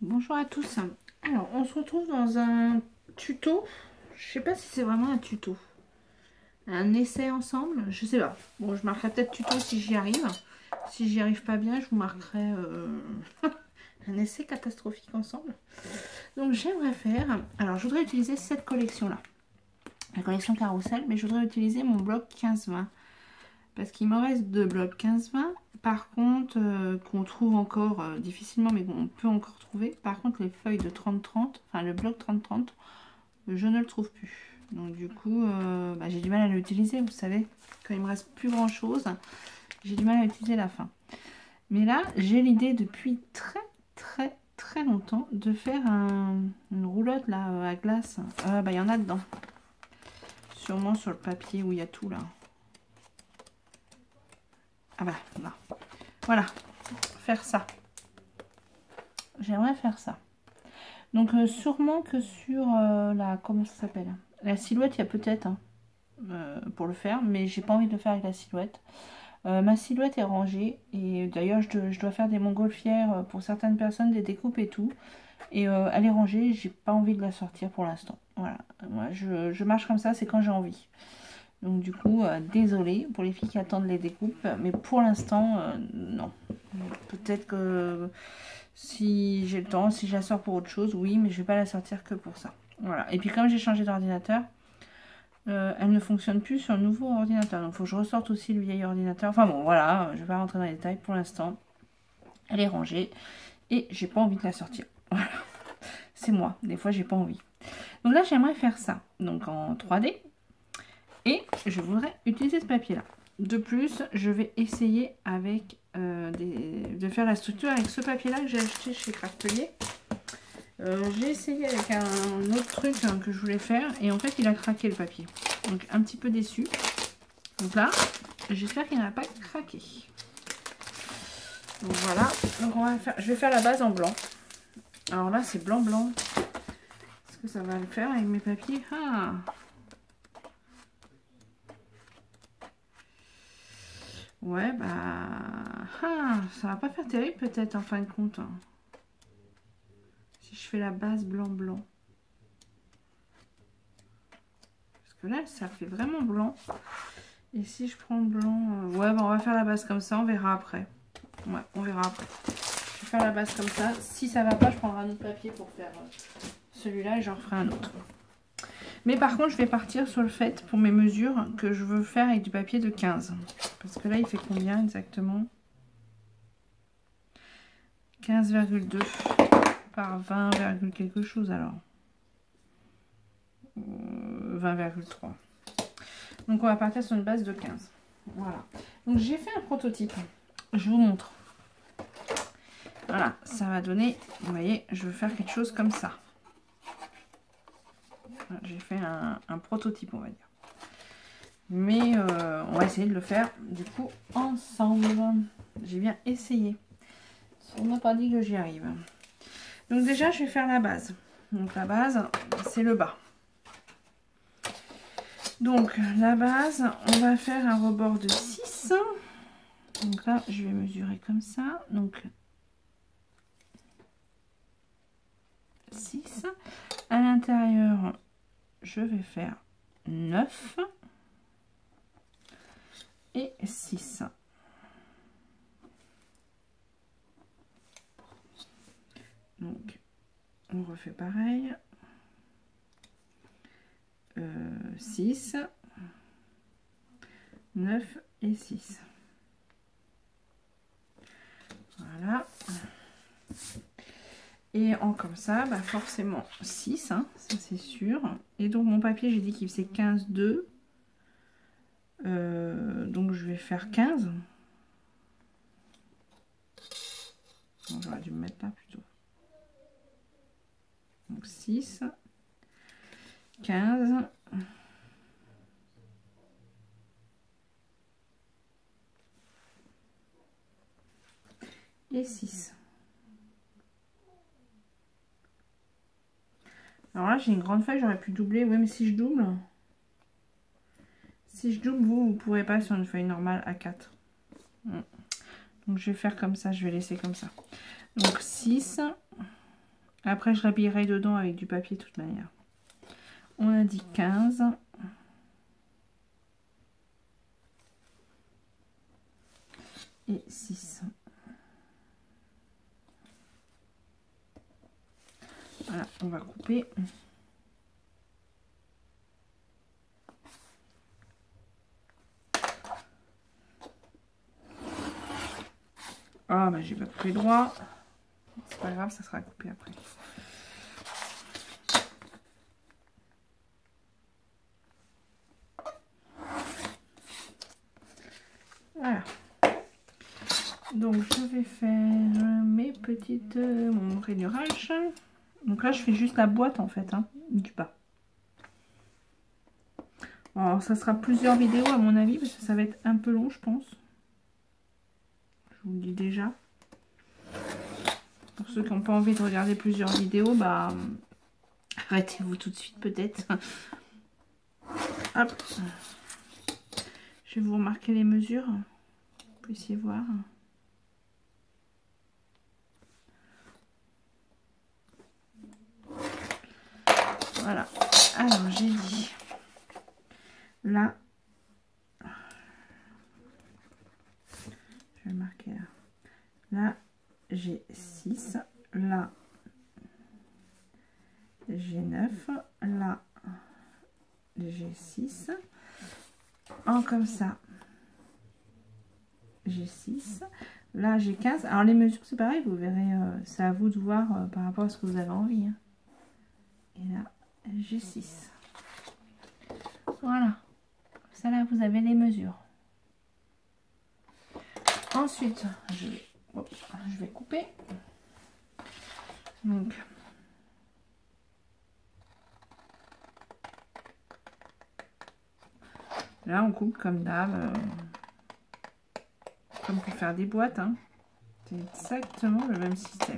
Bonjour à tous. Alors, on se retrouve dans un tuto. Je sais pas si c'est vraiment un tuto. Un essai ensemble, je sais pas. Bon, je marquerai peut-être tuto si j'y arrive. Si j'y arrive pas bien, je vous marquerai un essai catastrophique ensemble. Donc, j'aimerais faire... Alors, je voudrais utiliser cette collection-là. La collection Carousel, mais je voudrais utiliser mon bloc 15-20. Parce qu'il me reste deux blocs 15-20. Par contre, qu'on trouve encore difficilement, mais on peut encore trouver. Par contre, les feuilles de 30-30, enfin le bloc 30-30, je ne le trouve plus. Donc du coup, j'ai du mal à l'utiliser, vous savez. Quand il me reste plus grand chose, j'ai du mal à utiliser la fin. Mais là, j'ai l'idée depuis très longtemps de faire une roulotte là à glace. Il y en a dedans. Sûrement sur le papier où il y a tout là. Ah bah là. Voilà, faire ça. J'aimerais faire ça. Donc sûrement que sur la... Comment ça s'appelle? La silhouette, il y a peut-être pour le faire, mais j'ai pas envie de le faire avec la silhouette. Ma silhouette est rangée et d'ailleurs je dois faire des montgolfières pour certaines personnes, des découpes et tout. Et elle est rangée, j'ai pas envie de la sortir pour l'instant. Voilà, moi je marche comme ça, c'est quand j'ai envie. Donc du coup, désolée pour les filles qui attendent les découpes, mais pour l'instant, non. Peut-être que si j'ai le temps, si je la sors pour autre chose, oui, mais je vais pas la sortir que pour ça. Voilà. Et puis comme j'ai changé d'ordinateur, elle ne fonctionne plus sur le nouveau ordinateur. Donc il faut que je ressorte aussi le vieil ordinateur. Enfin bon, voilà, je vais pas rentrer dans les détails pour l'instant. Elle est rangée et j'ai pas envie de la sortir. Voilà. C'est moi, des fois j'ai pas envie. Donc là j'aimerais faire ça, donc en 3D. Et je voudrais utiliser ce papier là. De plus, je vais essayer avec de faire la structure avec ce papier là que j'ai acheté chez Craftelier. J'ai essayé avec un autre truc que je voulais faire et en fait il a craqué le papier. Donc un petit peu déçu. Donc là, j'espère qu'il n'a pas craqué. Donc voilà. Donc on va faire, je vais faire la base en blanc. Alors là c'est blanc. Est-ce que ça va le faire avec mes papiers? Ah. Ouais, ça va pas faire terrible peut-être en fin de compte. Si je fais la base blanc. Parce que là, ça fait vraiment blanc. Et si je prends blanc... ouais, on va faire la base comme ça, on verra après. Ouais, on verra après. Je vais faire la base comme ça. Si ça va pas, je prendrai un autre papier pour faire celui-là et j'en referai un autre. Mais par contre, je vais partir sur le fait, pour mes mesures, que je veux faire avec du papier de 15. Parce que là, il fait combien exactement? 15,2 par 20, quelque chose alors. 20,3. Donc on va partir sur une base de 15. Voilà. Donc j'ai fait un prototype. Je vous montre. Voilà, ça va donner... Vous voyez, je veux faire quelque chose comme ça. Voilà, j'ai fait un prototype, on va dire. Mais on va essayer de le faire, du coup, ensemble. J'ai bien essayé. On m'a pas dit que j'y arrive. Donc déjà, je vais faire la base. Donc la base, c'est le bas. Donc la base, on va faire un rebord de 6. Donc là, je vais mesurer comme ça. Donc 6. À l'intérieur, je vais faire 9 et 6. Donc, on refait pareil. 6, 9 et 6. Voilà. Et en comme ça, forcément 6, hein, ça c'est sûr. Et donc mon papier, j'ai dit qu'il faisait 15, 2. Donc je vais faire 15. Bon, j'aurais dû me mettre là plutôt. Donc 6, 15. Et 6. Alors là, j'ai une grande feuille, j'aurais pu doubler. Oui, mais si je double... Si je double, vous ne pourrez pas sur une feuille normale A4. Donc je vais faire comme ça, je vais laisser comme ça. Donc 6, Après, je l'habillerai dedans avec du papier de toute manière. On a dit 15. Et 6. Voilà, on va couper. Ah, bah j'ai pas coupé droit. C'est pas grave, ça sera coupé après. Voilà. Donc je vais faire mes petites mon rainurage. Donc là je fais juste la boîte en fait, hein, du bas. Alors ça sera plusieurs vidéos à mon avis parce que ça va être un peu long je pense. Je vous le dis déjà. Pour ceux qui n'ont pas envie de regarder plusieurs vidéos, bah arrêtez-vous tout de suite peut-être. Hop. Je vais vous remarquer les mesures. Vous puissiez voir. Voilà. Alors j'ai dit là. Je vais marquer là. Là j'ai 6. Là j'ai 9. Là j'ai 6. En comme ça. J'ai 6. Là j'ai 15. Alors les mesures c'est pareil, vous verrez, c'est à vous de voir par rapport à ce que vous avez envie. Hein. Et là j'ai 6. Voilà. Ça là vous avez les mesures. Ensuite je vais couper. Donc là on coupe comme d'hab. Comme pour faire des boîtes. Hein. C'est exactement le même système.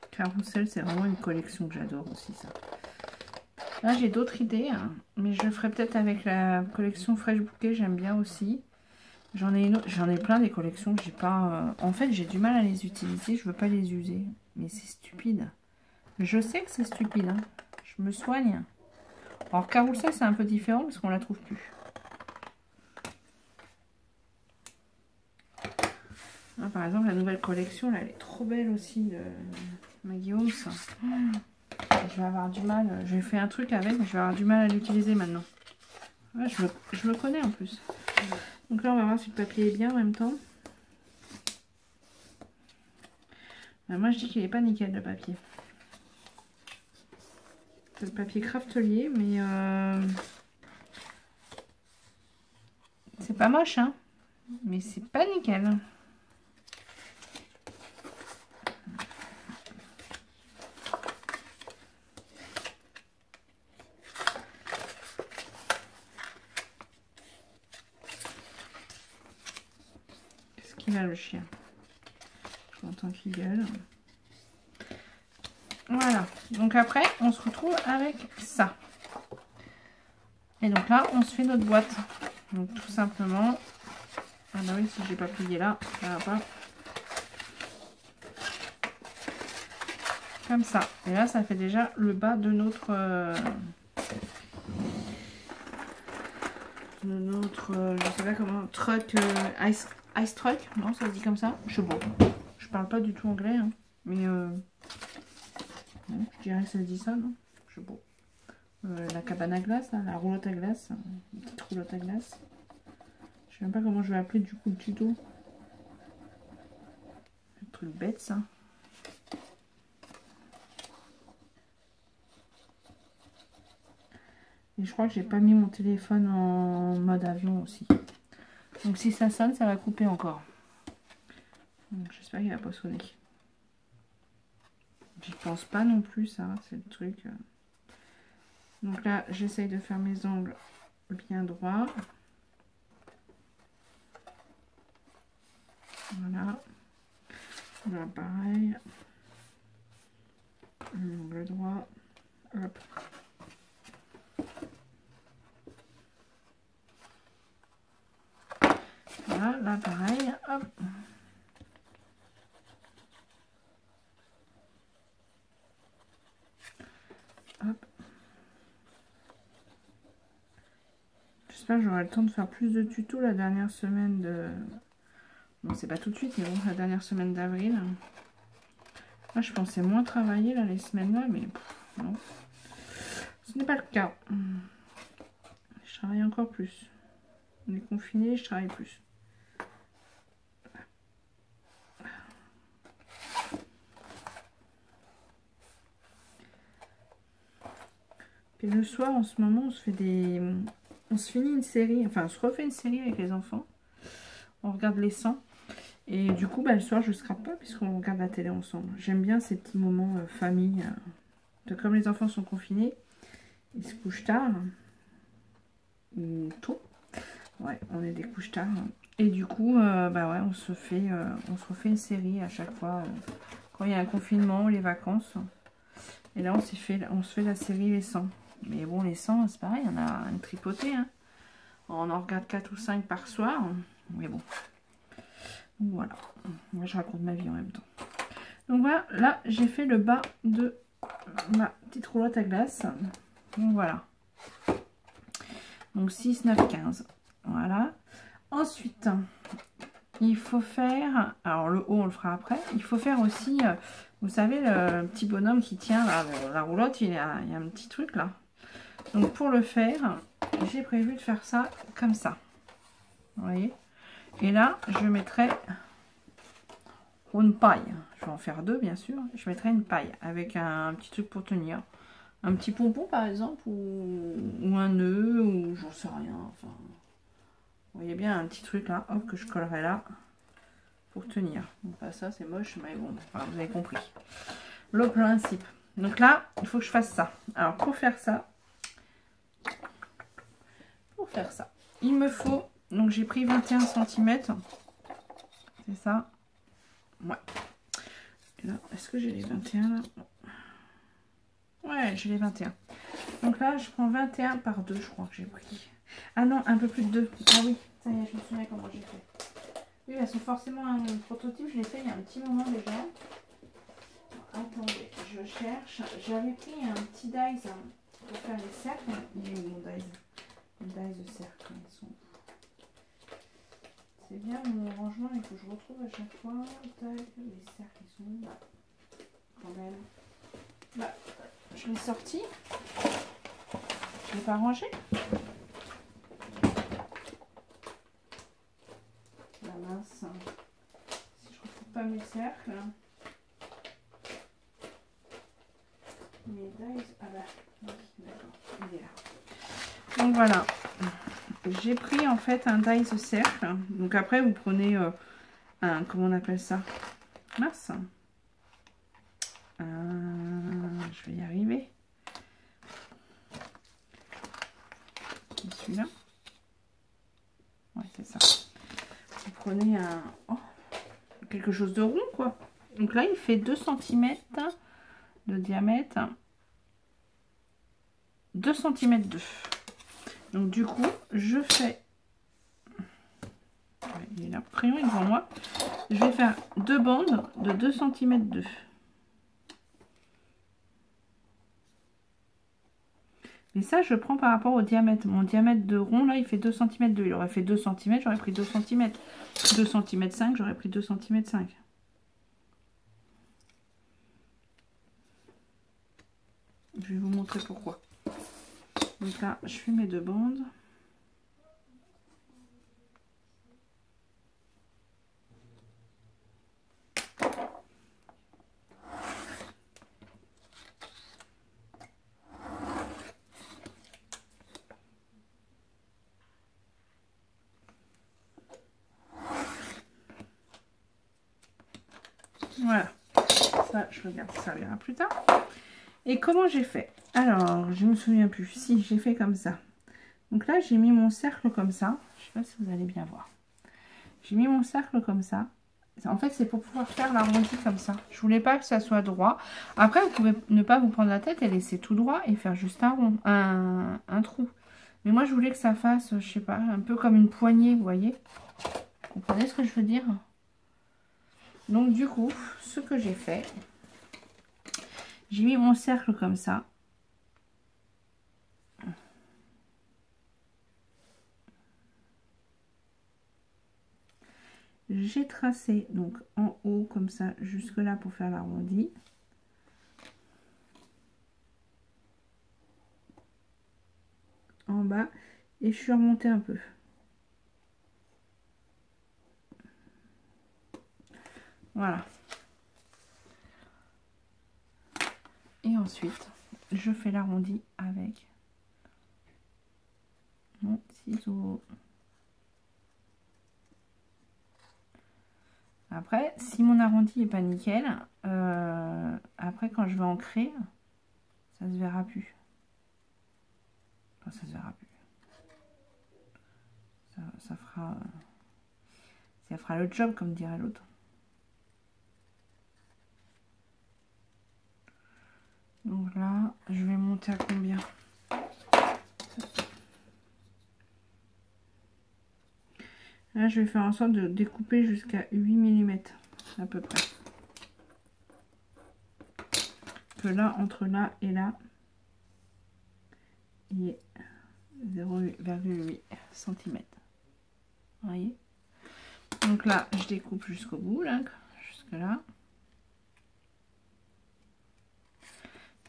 Carrousel, c'est vraiment une collection que j'adore aussi ça. Là j'ai d'autres idées, hein, mais je ferai peut-être avec la collection Fresh Bouquet, j'aime bien aussi. J'en ai une autre, j'en ai plein des collections que j'ai pas... En fait j'ai du mal à les utiliser, je veux pas les user. Mais c'est stupide. Je sais que c'est stupide, hein. Je me soigne. Alors Carrousel c'est un peu différent parce qu'on la trouve plus. Là, par exemple la nouvelle collection, là, elle est trop belle aussi de Maggie Holmes. Je vais avoir du mal, j'ai fait un truc avec, mais je vais avoir du mal à l'utiliser maintenant. Ouais, je me connais en plus. Donc là, on va voir si le papier est bien en même temps. Ben, moi, je dis qu'il n'est pas nickel le papier. C'est le papier craftelier, mais c'est pas moche, hein. Mais c'est pas nickel. Qu'est-ce qu'il a le chien? J'entends qu'il gueule. Voilà. Donc après, on se retrouve avec ça. Et donc là, on se fait notre boîte. Donc tout simplement... Ah bah oui, si j'ai pas plié là, ça va pas. Comme ça. Et là, ça fait déjà le bas de notre... je sais pas comment, truck, ice truck, non, ça se dit comme ça. Je sais pas. Je parle pas du tout anglais, hein, mais non, je dirais que ça se dit ça, non. Je sais pas. La cabane à glace, là, la roulotte à glace, une petite roulotte à glace. Je sais même pas comment je vais appeler du coup le tuto. Un truc bête ça. Et je crois que j'ai pas mis mon téléphone en mode avion aussi. Donc si ça sonne, ça va couper encore. J'espère qu'il va pas sonner. J'y pense pas non plus, ça, c'est le truc. Donc là, j'essaye de faire mes angles bien droits. Voilà. Là, pareil. L'angle droit. Hop. Voilà, là, pareil. Hop. Hop. J'espère que j'aurai le temps de faire plus de tutos la dernière semaine de... Bon, c'est pas tout de suite, mais bon, la dernière semaine d'avril. Moi, je pensais moins travailler, là, les semaines-là, mais non. Ce n'est pas le cas. Je travaille encore plus. On est confiné, je travaille plus. Puis le soir, en ce moment, on se fait des... On se finit une série, enfin, on se refait une série avec les enfants. On regarde les 100. Et du coup, bah, le soir, je ne scrape pas puisqu'on regarde la télé ensemble. J'aime bien ces petits moments famille. Comme les enfants sont confinés, ils se couchent tard. Ou tôt. Ouais, on est des couches tard. Et du coup, bah ouais, on se refait une série à chaque fois. Quand il y a un confinement, les vacances. Et là, on se fait la série Les 100. Mais bon, les 100, c'est pareil, on a une tripotée. Hein. On en regarde 4 ou 5 par soir. Mais bon. Donc, voilà. Moi, je raconte ma vie en même temps. Donc voilà, là, j'ai fait le bas de ma petite roulotte à glace. Donc voilà. Donc 6, 9, 15. Voilà. Ensuite, il faut faire... Alors le haut, on le fera après. Il faut faire aussi... vous savez, le petit bonhomme qui tient la roulotte, il y a un petit truc là. Donc pour le faire, j'ai prévu de faire ça comme ça. Vous voyez? Et là, je mettrai une paille. Je vais en faire 2, bien sûr. Je mettrai une paille avec un petit truc pour tenir. Un petit pompon, par exemple, ou un nœud, ou j'en sais rien. Enfin, vous voyez bien un petit truc là, hop, que je collerai là pour tenir. Bon, pas ça, c'est moche, mais bon, enfin, vous avez compris. Le principe. Donc là, il faut que je fasse ça. Alors, pour faire ça, il me faut... Donc, j'ai pris 21 cm. C'est ça. Ouais. Et là, est-ce que j'ai les 21 là? Ouais, j'ai les 21. Donc là, je prends 21 par 2, je crois que j'ai pris. Ah non, un peu plus de 2. Ah oui, ça y est, je me souviens comment j'ai fait. Oui, elles sont forcément un prototype. Je l'ai fait il y a un petit moment déjà. Attendez, je cherche. J'avais pris un petit dies pour faire les cercles. Il est où mon dies? Les dies de cercle, ils sont... C'est bien mon rangement, il faut que je retrouve à chaque fois. Les cercles, ils sont là. Quand même. Là, je l'ai sorti. Je l'ai pas rangé. La mince. Si je retrouve pas mes cercles. Mes dies. Ah bah, oui, d'accord. Il est là. Donc voilà. J'ai pris en fait un dies cercle. Donc après, vous prenez un. Comment on appelle ça? Mince. Je vais y arriver. Celui-là. Ouais, c'est ça. Vous prenez un... Oh, quelque chose de rond, quoi. Donc là, il fait 2 cm de diamètre. 2 cm 2. Donc du coup, je fais... Ouais, il est là, le crayon est devant moi. Je vais faire 2 bandes de 2 cm 2. Et ça, je prends par rapport au diamètre. Mon diamètre de rond, là, il fait 2 cm 2. Il aurait fait 2 cm, j'aurais pris 2 cm. 2 cm 5, j'aurais pris 2 cm 5. Je vais vous montrer pourquoi. Donc là, je fais mes 2 bandes. Voilà, ça je regarde, ça servira plus tard. Et comment j'ai fait? Alors, je me souviens plus. Si, j'ai fait comme ça. Donc là, j'ai mis mon cercle comme ça. Je sais pas si vous allez bien voir. J'ai mis mon cercle comme ça. En fait, c'est pour pouvoir faire l'arrondi comme ça. Je voulais pas que ça soit droit. Après, vous pouvez ne pas vous prendre la tête et laisser tout droit et faire juste un rond, un trou. Mais moi, je voulais que ça fasse, je sais pas, un peu comme une poignée, vous voyez. Vous comprenez ce que je veux dire? Donc, du coup, ce que j'ai fait, j'ai mis mon cercle comme ça. J'ai tracé donc en haut comme ça jusque là pour faire l'arrondi. En bas et je suis remontée un peu. Voilà. Et ensuite, je fais l'arrondi avec mon ciseau. Après, si mon arrondi est pas nickel, après quand je vais ancrer, ça se verra plus. Enfin, ça se verra plus. Ça fera le job, comme dirait l'autre. Donc là, je vais monter à combien? Là, je vais faire en sorte de découper jusqu'à 8 mm à peu près. Que là, entre là et là, il y ait 0,8 cm. Vous voyez? Donc là, je découpe jusqu'au bout, là, jusque là.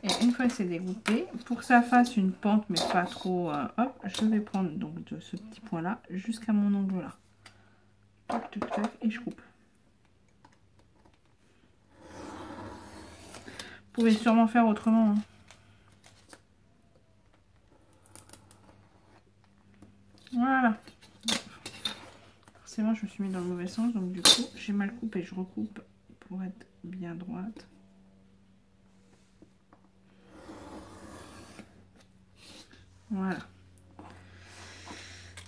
Et une fois que c'est découpé, pour que ça fasse une pente, mais pas trop, hop, je vais prendre donc de ce petit point là jusqu'à mon angle là. Tac, tac, tac, et je coupe. Vous pouvez sûrement faire autrement. Hein. Voilà. Forcément, je me suis mis dans le mauvais sens, donc du coup, j'ai mal coupé. Je recoupe pour être bien droite. Voilà.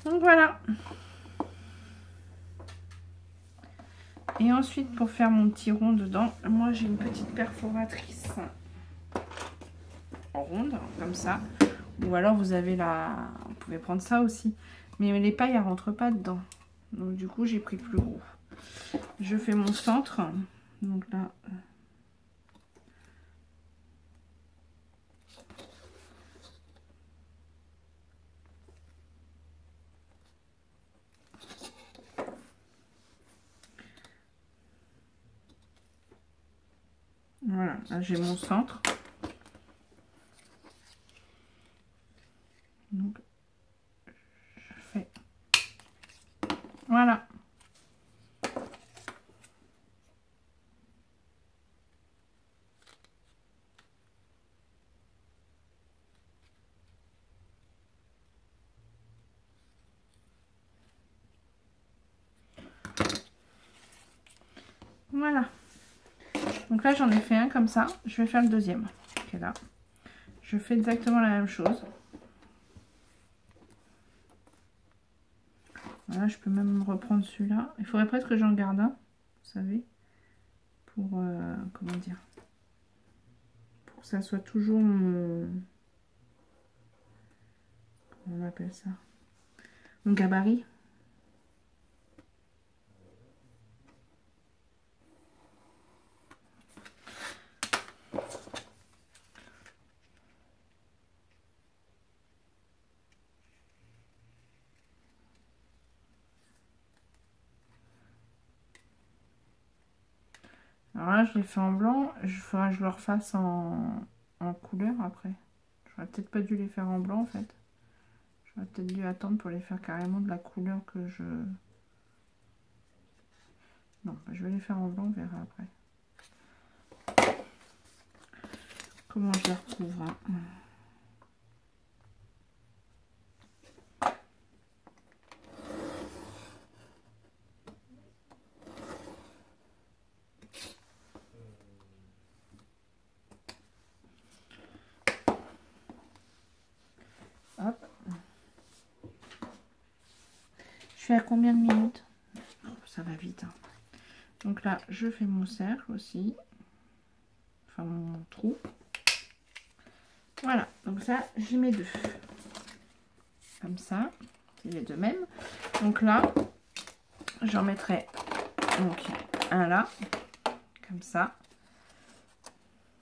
Donc voilà. Et ensuite, pour faire mon petit rond dedans, moi j'ai une petite perforatrice en ronde, comme ça. Ou alors vous avez la... Vous pouvez prendre ça aussi. Mais les pailles, elles rentrent pas dedans. Donc du coup, j'ai pris plus gros. Je fais mon centre. Donc là... Voilà, là j'ai mon centre. Donc, je fais... Voilà. Voilà. Donc là, j'en ai fait un comme ça. Je vais faire le deuxième. Qui est là. Je fais exactement la même chose. Voilà, je peux même reprendre celui-là. Il faudrait presque que j'en garde un, vous savez, pour, comment dire, pour que ça soit toujours mon, comment on appelle ça, mon gabarit. Alors là, je l'ai fait en blanc. Il faudra que je le refasse en couleur après. J'aurais peut-être pas dû les faire en blanc en fait. J'aurais peut-être dû attendre pour les faire carrément de la couleur que je... Non, bah, je vais les faire en blanc, on verra après. Comment je les recouvre, hein. Hop. Je suis à combien de minutes? Oh, ça va vite. Hein. Donc là, je fais mon cercle aussi. Enfin, mon trou. Voilà, donc ça, j'y mets 2. Comme ça, c'est les 2 mêmes. Donc là, j'en mettrai donc un là, comme ça.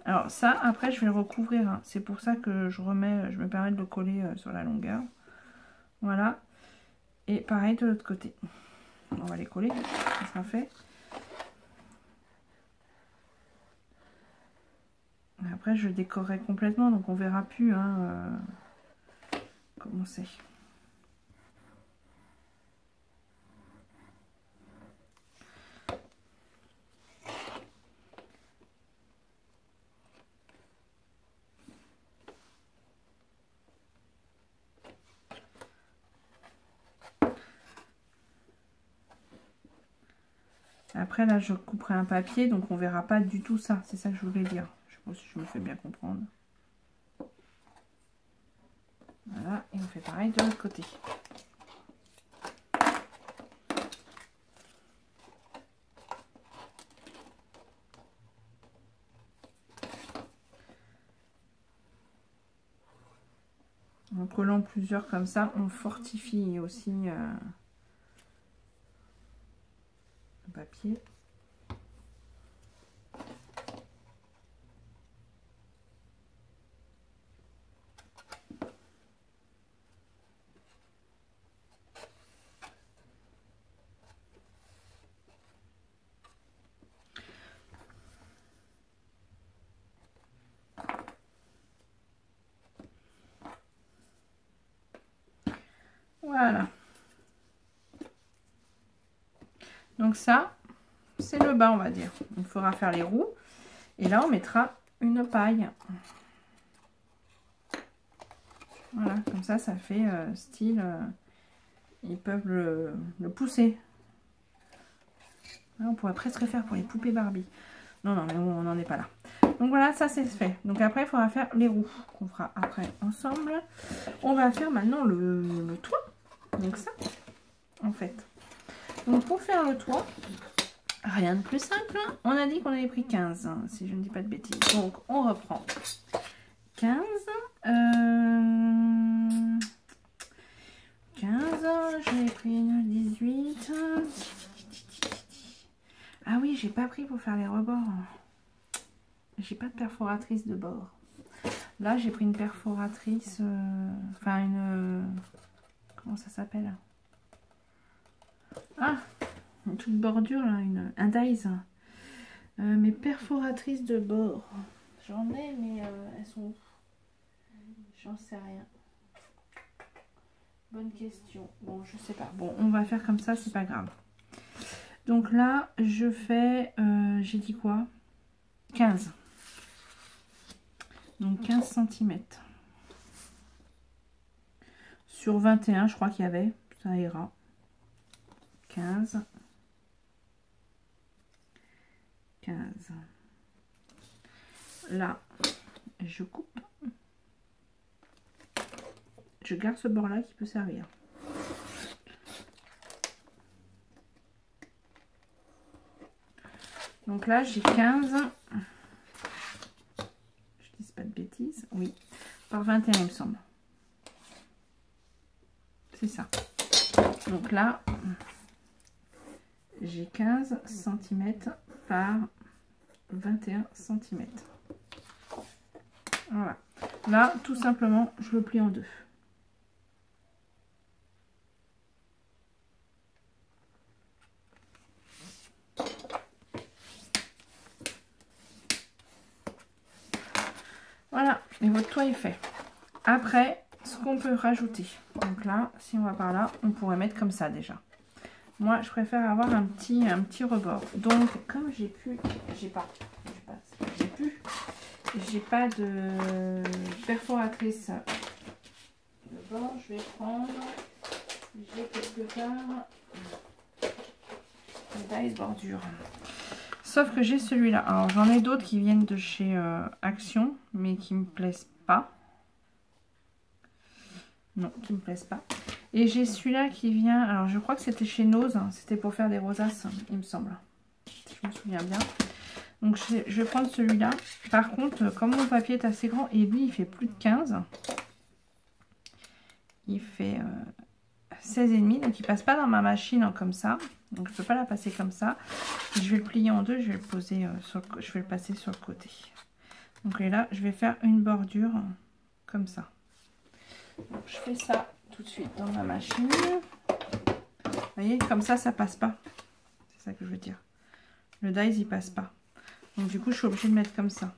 Alors ça, après, je vais le recouvrir. Hein. C'est pour ça que je me permets de le coller sur la longueur. Voilà. Et pareil de l'autre côté. On va les coller, ça sera fait. Après, je décorerai complètement, donc on verra plus hein, comment c'est. Après, là, je couperai un papier, donc on verra pas du tout ça. C'est ça que je voulais dire. Je sais pas si je me fais bien comprendre. Voilà, et on fait pareil de l'autre côté. En collant plusieurs comme ça, on fortifie aussi le papier. Voilà. Donc ça, c'est le bas, on va dire. Il faudra faire les roues. Et là, on mettra une paille. Voilà, comme ça, ça fait style... ils peuvent le pousser. Là, on pourrait presque faire pour les poupées Barbie. Non, non, mais on n'en est pas là. Donc voilà, ça c'est fait. Donc après, il faudra faire les roues qu'on fera après ensemble. On va faire maintenant le toit. Donc ça, en fait. Donc pour faire le toit, rien de plus simple. On a dit qu'on avait pris 15, hein, si je ne dis pas de bêtises. Donc on reprend 15. 15, j'ai pris une 18. Ah oui, j'ai pas pris pour faire les rebords. J'ai pas de perforatrice de bord. Là, j'ai pris une perforatrice, enfin une... comment ça s'appelle? Ah, une toute bordure là, un dies. Mes perforatrices de bord. J'en ai, mais elles sont où? J'en sais rien. Bonne question. Bon, je sais pas. Bon, on va faire comme ça, c'est pas grave. Donc là, je fais, j'ai dit quoi? 15. Donc 15 cm. Sur 21, je crois qu'il y avait. Ça ira. 15. 15. Là, je coupe. Je garde ce bord-là qui peut servir. Donc là, j'ai 15. Je dis pas de bêtises. Oui, par 21, il me semble. C'est ça. Donc là, j'ai 15 cm par 21 cm. Voilà. Là, tout simplement, je le plie en deux. Voilà, et votre toit est fait. Après, ce qu'on peut rajouter. Donc là, si on va par là, on pourrait mettre comme ça déjà. Moi, je préfère avoir un petit rebord. Donc, comme j'ai pas de perforatrice de bord, je vais prendre, j'ai quelque part une dies bordure. Sauf que j'ai celui-là. Alors, j'en ai d'autres qui viennent de chez Action, mais qui me plaisent pas. Non, qui me plaisent pas. Et j'ai celui-là qui vient, alors je crois que c'était chez Nose, hein, c'était pour faire des rosaces, il me semble. je me souviens bien. Donc je vais prendre celui-là. Par contre, comme mon papier est assez grand, et lui il fait plus de 15. Il fait 16,5, donc il passe pas dans ma machine hein, comme ça. Donc je peux pas la passer comme ça. Je vais le plier en deux, je vais le poser je vais le passer sur le côté. Donc et là, je vais faire une bordure comme ça. Donc, je fais ça tout de suite dans ma machine. Vous voyez, comme ça passe pas. C'est ça que je veux dire. Le dies, il passe pas. Donc du coup, je suis obligée de mettre comme ça.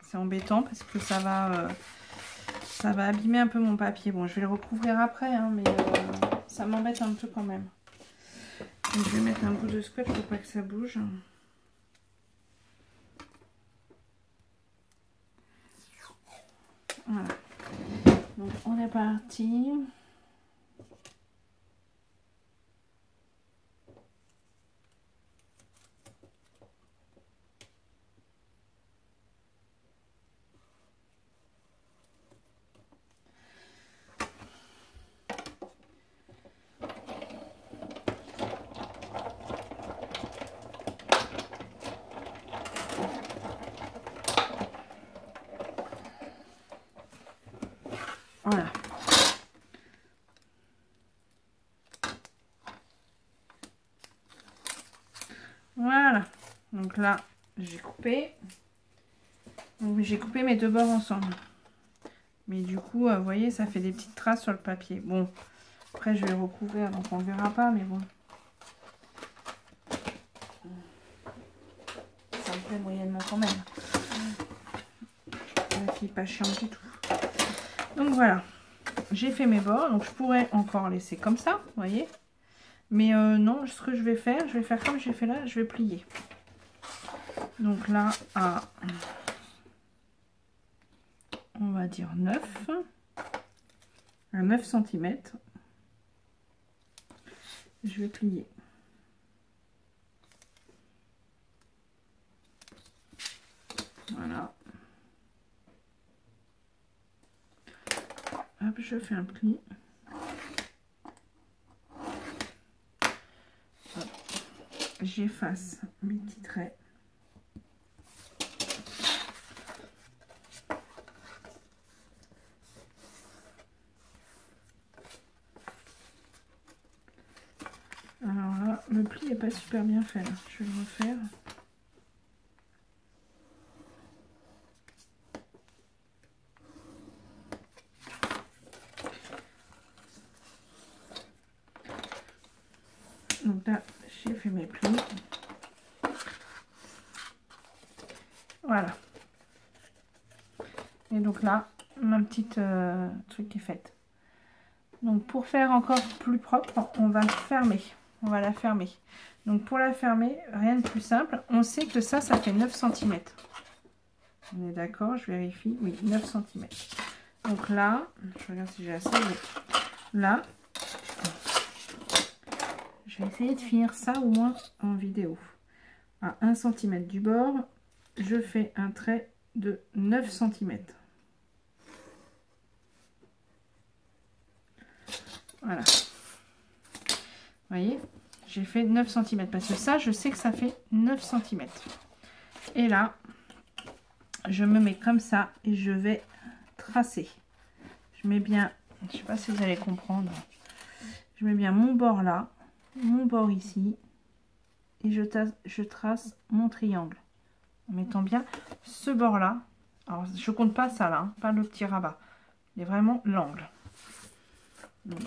C'est embêtant parce que ça va abîmer un peu mon papier. Bon, je vais le recouvrir après, hein, mais ça m'embête un peu quand même. Donc, je vais mettre un bout de scotch pour pas que ça bouge. Voilà. Donc on est parti. Voilà. Voilà. Donc là, j'ai coupé. Donc j'ai coupé mes deux bords ensemble. Mais du coup, vous voyez, ça fait des petites traces sur le papier. Bon, après je vais recouvrir, donc on ne verra pas, mais bon. Ça me plaît moyennement quand même. La fille pas chiante du tout. Donc voilà. J'ai fait mes bords, donc je pourrais encore laisser comme ça, vous voyez. Mais non, ce que je vais faire comme j'ai fait là, je vais plier. Donc là, on va dire 9, à 9 cm, je vais plier. Voilà. Hop, je fais un pli. J'efface mes petits traits. Alors là, le pli n'est pas super bien fait. Là. Je vais le refaire. Donc là, j'ai fait mes plis. Voilà. Et donc là, ma petite truc est faite. Donc pour faire encore plus propre, on va fermer. On va la fermer. Donc pour la fermer, rien de plus simple. On sait que ça fait 9 cm. On est d'accord, je vérifie. Oui, 9 cm. Donc là, je regarde si j'ai assez. Là, je vais essayer de finir ça au moins en vidéo. À 1 cm du bord, je fais un trait de 9 cm. Voilà. Vous voyez, j'ai fait 9 cm parce que ça, je sais que ça fait 9 cm. Et là, je me mets comme ça et je vais tracer. Je mets bien, je ne sais pas si vous allez comprendre, je mets bien mon bord là, mon bord ici, et je trace mon triangle. En mettant bien ce bord là. Alors, je compte pas ça là, hein, pas le petit rabat, mais vraiment l'angle. Donc,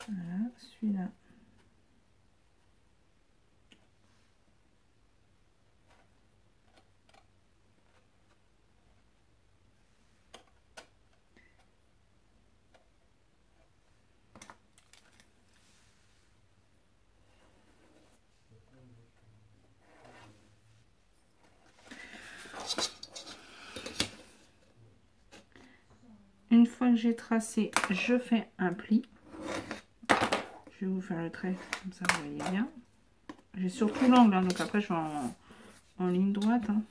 voilà, celui-là. Une fois que j'ai tracé, je fais un pli. Je vais vous faire le trait, comme ça vous voyez bien. J'ai surtout l'angle, hein, donc après je vais en ligne droite. Hein.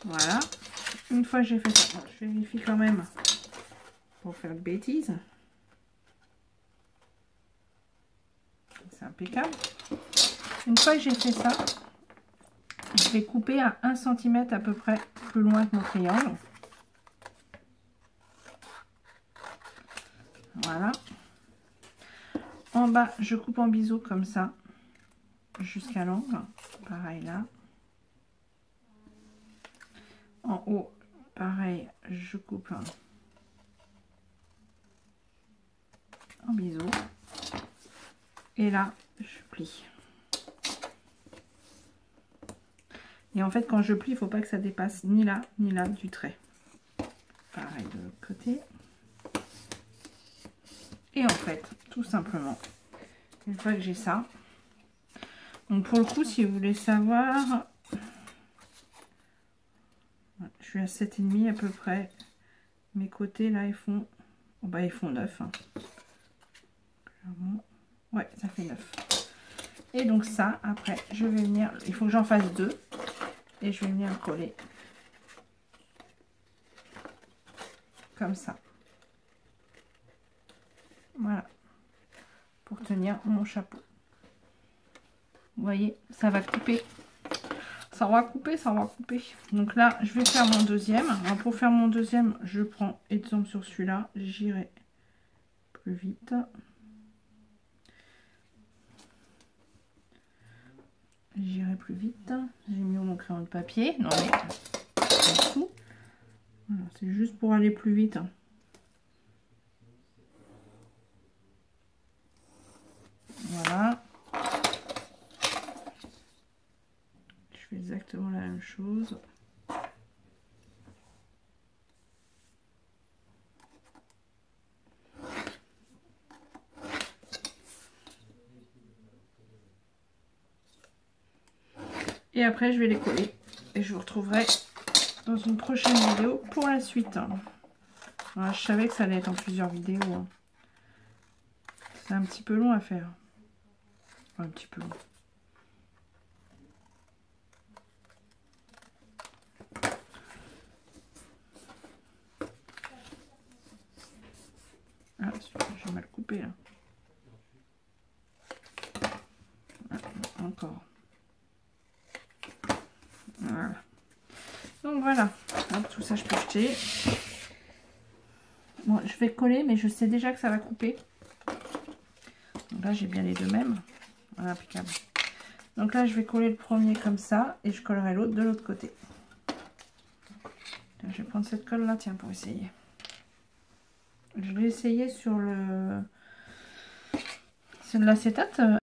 Voilà. Une fois que j'ai fait ça, je vérifie quand même pour faire de bêtises. C'est impeccable. Une fois que j'ai fait ça, je vais couper à 1 cm à peu près plus loin que mon triangle. Voilà. En bas, je coupe en biseau comme ça, jusqu'à l'angle. Pareil là. En haut, pareil, je coupe en biseau. Et là, je plie. Et en fait, quand je plie, il ne faut pas que ça dépasse ni là du trait. Pareil de l'autre côté. Et en fait, tout simplement, une fois que j'ai ça, donc pour le coup, si vous voulez savoir, je suis à 7,5 à peu près. Mes côtés là, ils font, oh bah, ils font 9. Hein. Ouais, ça fait 9. Et donc ça, après, je vais venir, il faut que j'en fasse 2. Et je vais venir coller comme ça. Voilà. Pour tenir mon chapeau. Vous voyez, ça va couper. Ça va couper, ça va couper. Donc là, je vais faire mon deuxième. Alors pour faire mon deuxième, je prends exemple sur celui-là. J'irai plus vite. J'irai plus vite. J'ai mis mon crayon de papier. Non mais, voilà, c'est juste pour aller plus vite. Voilà. Je fais exactement la même chose. Et après, je vais les coller. Et je vous retrouverai dans une prochaine vidéo pour la suite. Voilà, je savais que ça allait être en plusieurs vidéos. C'est un petit peu long à faire. Enfin, un petit peu long. Ah, j'ai mal coupé là. Ah, encore. Voilà. Donc voilà. Hop, tout ça, je peux jeter. Bon, je vais coller, mais je sais déjà que ça va couper. Donc là, j'ai bien les deux mêmes. Voilà, impeccable. Donc là, je vais coller le premier comme ça. Et je collerai l'autre de l'autre côté. Là, je vais prendre cette colle là, tiens, pour essayer. Je vais essayer sur le... C'est de l'acétate